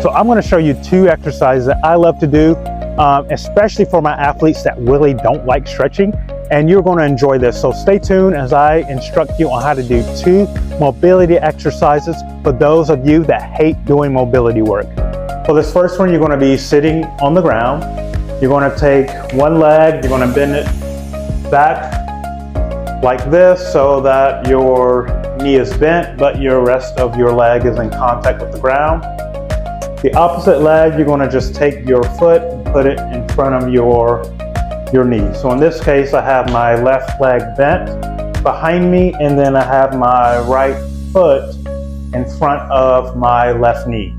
So I'm going to show you two exercises that I love to do, especially for my athletes that really don't like stretching, and you're going to enjoy this. So stay tuned as I instruct you on how to do two mobility exercises for those of you that hate doing mobility work. For this first one, you're going to be sitting on the ground. You're going to take one leg, you're going to bend it back like this so that your knee is bent, but your rest of your leg is in contact with the ground. The opposite leg, you're going to just take your foot and put it in front of your knee. So in this case, I have my left leg bent behind me, and then I have my right foot in front of my left knee.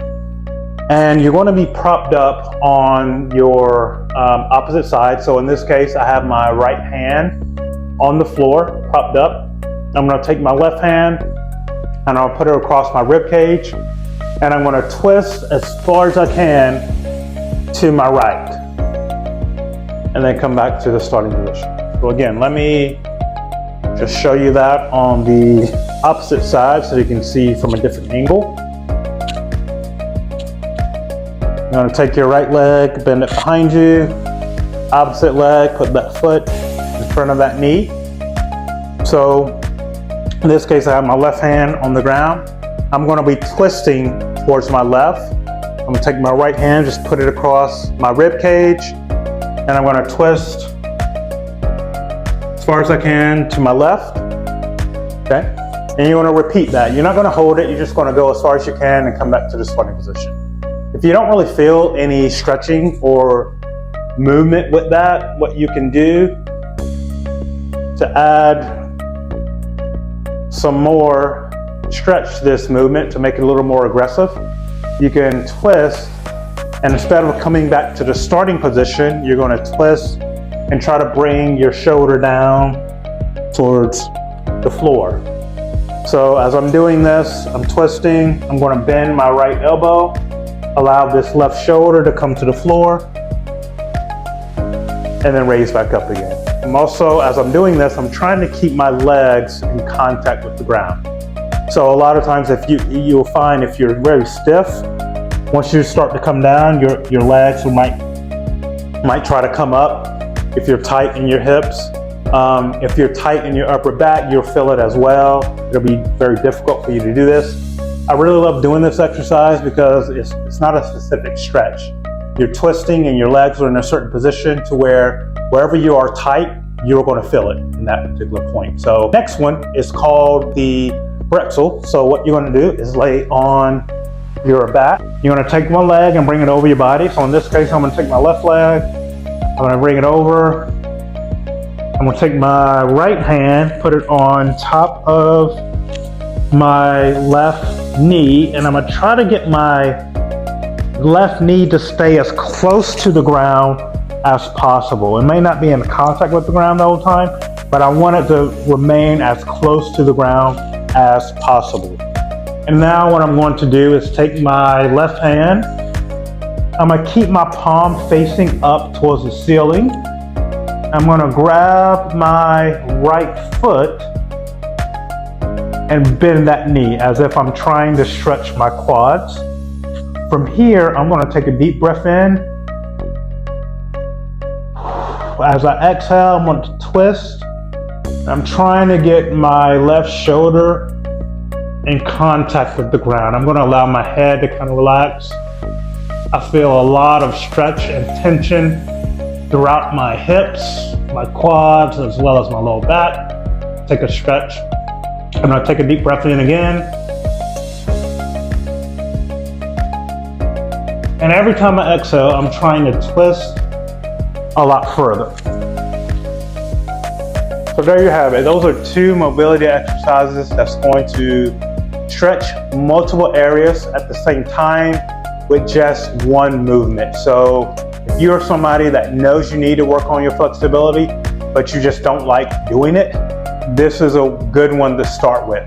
And you're going to be propped up on your opposite side. So in this case, I have my right hand on the floor, propped up. I'm going to take my left hand and I'll put it across my rib cage, and I'm going to twist as far as I can to my right, and then come back to the starting position. So again, let me just show you that on the opposite side so you can see from a different angle. You're going to take your right leg, bend it behind you, opposite leg, put that foot in front of that knee. So in this case, I have my left hand on the ground. I'm going to be twisting towards my left. I'm going to take my right hand, just put it across my rib cage, and I'm going to twist as far as I can to my left. Okay? And you're going to repeat that. You're not going to hold it, you're just going to go as far as you can and come back to the starting position. If you don't really feel any stretching or movement with that, what you can do to add some more stretch to this movement to make it a little more aggressive, you can twist, and instead of coming back to the starting position, you're going to twist and try to bring your shoulder down towards the floor. So as I'm doing this, I'm twisting, I'm going to bend my right elbow, allow this left shoulder to come to the floor, and then raise back up again. I'm also, as I'm doing this, I'm trying to keep my legs in contact with the ground. So a lot of times if you'll find if you're very stiff, once you start to come down, your legs might try to come up. If you're tight in your hips, if you're tight in your upper back, you'll feel it as well. It'll be very difficult for you to do this. I really love doing this exercise because it's not a specific stretch. You're twisting and your legs are in a certain position to where wherever you are tight, you're going to feel it in that particular point. So next one is called the pretzel. So what you're going to do is lay on your back. You're going to take one leg and bring it over your body. So in this case, I'm going to take my left leg, I'm going to bring it over. I'm going to take my right hand, put it on top of my left knee, and I'm going to try to get my left knee to stay as close to the ground as possible. It may not be in contact with the ground the whole time, but I want it to remain as close to the ground as possible. And now what I'm going to do is take my left hand. I'm going to keep my palm facing up towards the ceiling. I'm going to grab my right foot and bend that knee as if I'm trying to stretch my quads. From here, I'm going to take a deep breath in. As I exhale, I'm going to twist. I'm trying to get my left shoulder in contact with the ground. I'm going to allow my head to kind of relax. I feel a lot of stretch and tension throughout my hips, my quads, as well as my lower back. Take a stretch. I'm going to take a deep breath in again. And every time I exhale, I'm trying to twist a lot further. So there you have it. Those are two mobility exercises that's going to stretch multiple areas at the same time with just one movement. So if you're somebody that knows you need to work on your flexibility, but you just don't like doing it, this is a good one to start with.